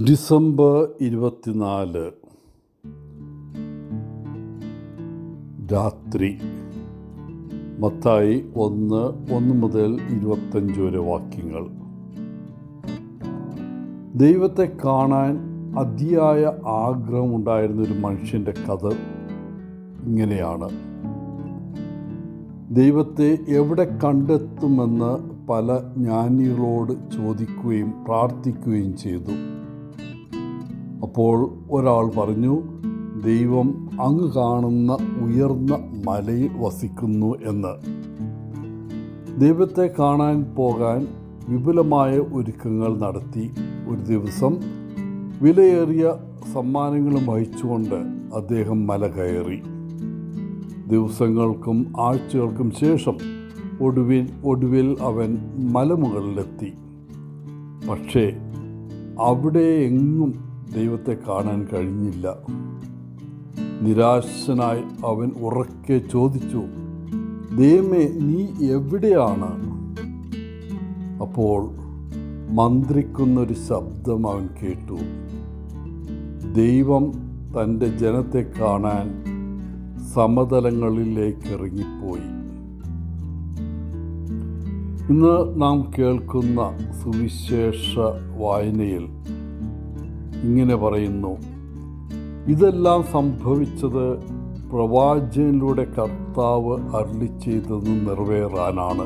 December 24 രാത്രി. മത്തായി 1:1 മുതൽ 25 വരെ വാക്യങ്ങൾ. ദൈവത്തെ കാണാൻ അതിയായ ആഗ്രഹമുണ്ടായിരുന്ന ഒരു മനുഷ്യൻ്റെ കഥ ഇങ്ങനെയാണ്. ദൈവത്തെ എവിടെ കണ്ടെത്തുമെന്ന് പല ജ്ഞാനികളോട് ചോദിക്കുകയും പ്രാർത്ഥിക്കുകയും ചെയ്തു. അപ്പോൾ ഒരാൾ പറഞ്ഞു, ദൈവം അങ്ങ് കാണുന്ന ഉയർന്ന മലയിൽ വസിക്കുന്നു എന്ന്. ദൈവത്തെ കാണാൻ പോകാൻ വിപുലമായ ഒരുക്കങ്ങൾ നടത്തി. ഒരു ദിവസം വിലയേറിയ സമ്മാനങ്ങളും വഹിച്ചുകൊണ്ട് അദ്ദേഹം മല കയറി. ദിവസങ്ങൾക്കും ആഴ്ചകൾക്കും ശേഷം ഒടുവിൽ അവൻ മലമുകളിലെത്തി. പക്ഷേ അവിടെ എങ്ങും ദൈവത്തെ കാണാൻ കഴിഞ്ഞില്ല. നിരാശനായി അവൻ ഉറക്കെ ചോദിച്ചു, ദൈവമേ, നീ എവിടെയാണ്? അപ്പോൾ മന്ത്രിക്കുന്നൊരു ശബ്ദം അവൻ കേട്ടു. ദൈവം തൻ്റെ ജനത്തെ കാണാൻ സമതലങ്ങളിലേക്ക് ഇറങ്ങിപ്പോയി. ഇന്ന് നാം കേൾക്കുന്ന സുവിശേഷ വായനയിൽ ഇങ്ങനെ പറയുന്നു, ഇതെല്ലാം സംഭവിച്ചത് പ്രവാചകനിലൂടെ കർത്താവ് അരുളിച്ചെയ്തത് നിറവേറാനാണ്.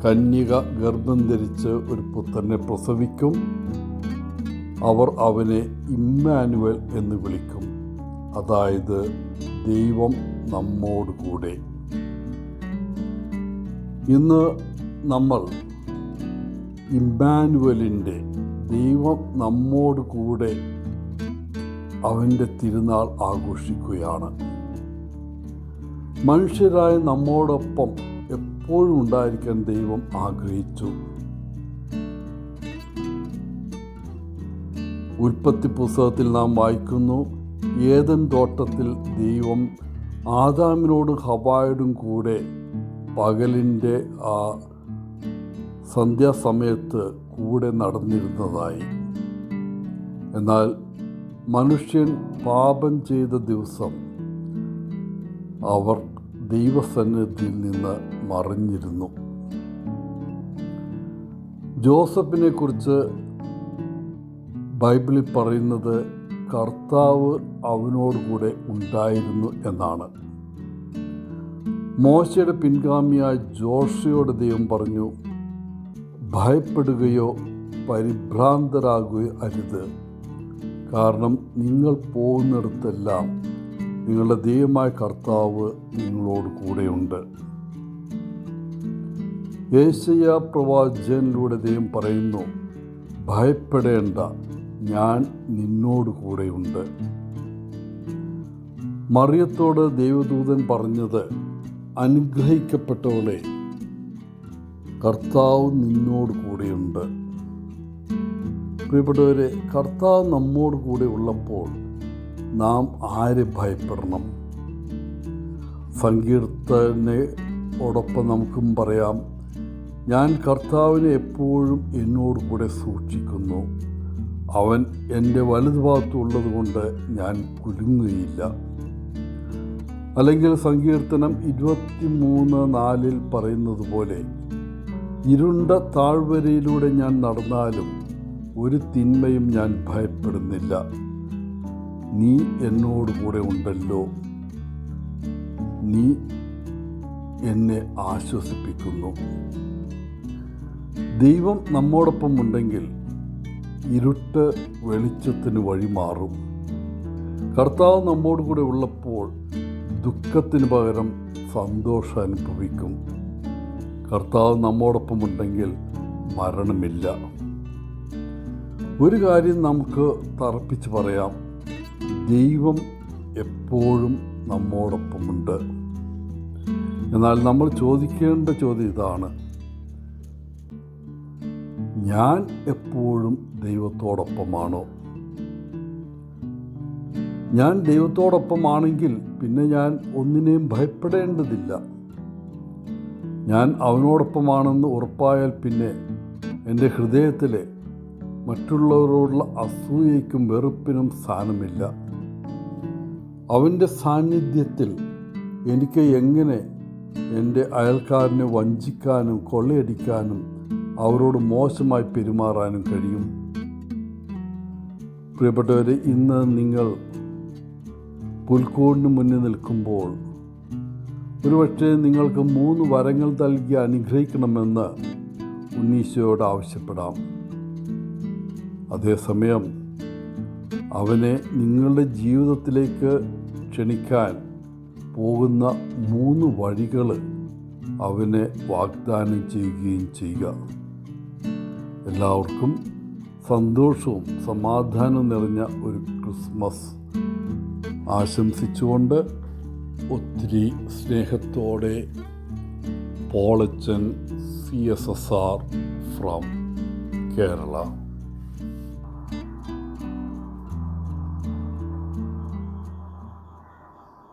കന്യക ഗർഭം ധരിച്ച് ഒരു പുത്രനെ പ്രസവിക്കും. അവർ അവനെ ഇമ്മാനുവൽ എന്ന് വിളിക്കും. അതായത് ദൈവം നമ്മോട് കൂടെ. ഇന്ന് നമ്മൾ ഇമ്മാനുവലിൻ്റെ, ദൈവം നമ്മോട് കൂടെ, അവൻ്റെ തിരുനാൾ ആഘോഷിക്കുകയാണ്. മനുഷ്യരായ നമ്മോടൊപ്പം എപ്പോഴും ഉണ്ടായിരിക്കാൻ ദൈവം ആഗ്രഹിച്ചു. ഉൽപ്പത്തി പുസ്തകത്തിൽ നാം വായിക്കുന്നു, ഏദൻ തോട്ടത്തിൽ ദൈവം ആദാമിനോടും ഹവ്വായോടും കൂടെ പകലിൻ്റെ ആ സന്ധ്യാസമയത്ത് കൂടെ നടന്നിരുന്നതായി. എന്നാൽ മനുഷ്യൻ പാപം ചെയ്ത ദിവസം അവർ ദൈവസന്നിധിയിൽ നിന്ന് മറഞ്ഞിരുന്നു. ജോസഫിനെ കുറിച്ച് ബൈബിളിൽ പറയുന്നത് കർത്താവ് അവനോടുകൂടെ ഉണ്ടായിരുന്നു എന്നാണ്. മോശയുടെ പിൻഗാമിയായ ജോഷുവയോട് ദൈവം പറഞ്ഞു, ഭയപ്പെടുകയോ പരിഭ്രാന്തരാകുകയോ അരുത്, കാരണം നിങ്ങൾ പോകുന്നിടത്തെല്ലാം നിങ്ങളുടെ ദൈവമായ കർത്താവ് നിങ്ങളോട് കൂടെയുണ്ട്. യെശയ്യാ പ്രവാചകനിലൂടെ ദൈവം പറയുന്നു, ഭയപ്പെടേണ്ട, ഞാൻ നിന്നോട് കൂടെയുണ്ട്. മറിയത്തോട് ദൈവദൂതൻ പറഞ്ഞത്, അനുഗ്രഹിക്കപ്പെട്ടവളെ, കർത്താവ് നിന്നോട് കൂടെയുണ്ട്. പ്രിയപ്പെട്ടവരെ, കർത്താവ് നമ്മോട് കൂടെ ഉള്ളപ്പോൾ നാം ആരെ ഭയപ്പെടണം? സങ്കീർത്തനയോടൊപ്പം നമുക്കും പറയാം, ഞാൻ കർത്താവിനെ എപ്പോഴും എന്നോട് കൂടെ സൂക്ഷിക്കുന്നു. അവൻ എൻ്റെ വലതുഭാഗത്തുള്ളത് കൊണ്ട് ഞാൻ കുലുങ്ങുകയില്ല. അല്ലെങ്കിൽ സങ്കീർത്തനം 23:4 പറയുന്നത് പോലെ, ഇരുണ്ട താഴ്വരയിലൂടെ ഞാൻ നടന്നാലും ഒരു തിന്മയും ഞാൻ ഭയപ്പെടുന്നില്ല, നീ എന്നോട് കൂടെ ഉണ്ടല്ലോ, നീ എന്നെ ആശ്വസിപ്പിക്കുന്നു. ദൈവം നമ്മോടൊപ്പം ഉണ്ടെങ്കിൽ ഇരുട്ട് വെളിച്ചത്തിന് വഴിമാറും. കർത്താവ് നമ്മോട് കൂടെ ഉള്ളപ്പോൾ ദുഃഖത്തിന് പകരം സന്തോഷം അനുഭവിക്കും. കർത്താവ് നമ്മോടൊപ്പം ഉണ്ടെങ്കിൽ മരണമില്ല. ഒരു കാര്യം നമുക്ക് തറപ്പിച്ച് പറയാം, ദൈവം എപ്പോഴും നമ്മോടൊപ്പമുണ്ട്. എന്നാൽ നമ്മൾ ചോദിക്കേണ്ട ചോദ്യം ഇതാണ്, ഞാൻ എപ്പോഴും ദൈവത്തോടൊപ്പമാണോ? ഞാൻ ദൈവത്തോടൊപ്പമാണെങ്കിൽ പിന്നെ ഞാൻ ഒന്നിനെയും ഭയപ്പെടേണ്ടതില്ല. ഞാൻ അവനോടൊപ്പമാണെന്ന് ഉറപ്പായാൽ പിന്നെ എൻ്റെ ഹൃദയത്തിലെ മറ്റുള്ളവരോടുള്ള അസൂയയ്ക്കും വെറുപ്പിനും സ്ഥാനമില്ല. അവൻ്റെ സാന്നിധ്യത്തിൽ എനിക്ക് എങ്ങനെ എൻ്റെ അയൽക്കാരനെ വഞ്ചിക്കാനും കൊള്ളയടിക്കാനും അവരോട് മോശമായി പെരുമാറാനും കഴിയും? പ്രിയപ്പെട്ടവരെ, ഇന്ന് നിങ്ങൾ പുൽക്കൂടിന് മുന്നിൽ നിൽക്കുമ്പോൾ ഒരുപക്ഷെ നിങ്ങൾക്ക് 3 വരങ്ങൾ നൽകി അനുഗ്രഹിക്കണമെന്ന് ഉണ്ണീശോയോട് ആവശ്യപ്പെടാം. അതേസമയം അവനെ നിങ്ങളുടെ ജീവിതത്തിലേക്ക് ക്ഷണിക്കാൻ പോകുന്ന 3 വഴികൾ അവനെ വാഗ്ദാനം ചെയ്യുകയും ചെയ്യുക. എല്ലാവർക്കും സന്തോഷവും സമാധാനവും നിറഞ്ഞ ഒരു ക്രിസ്മസ് ആശംസിച്ചുകൊണ്ട് ഒത്തിരി സ്നേഹത്തോടെ പോളച്ചൻ CSSR ഫ്രം കേരള.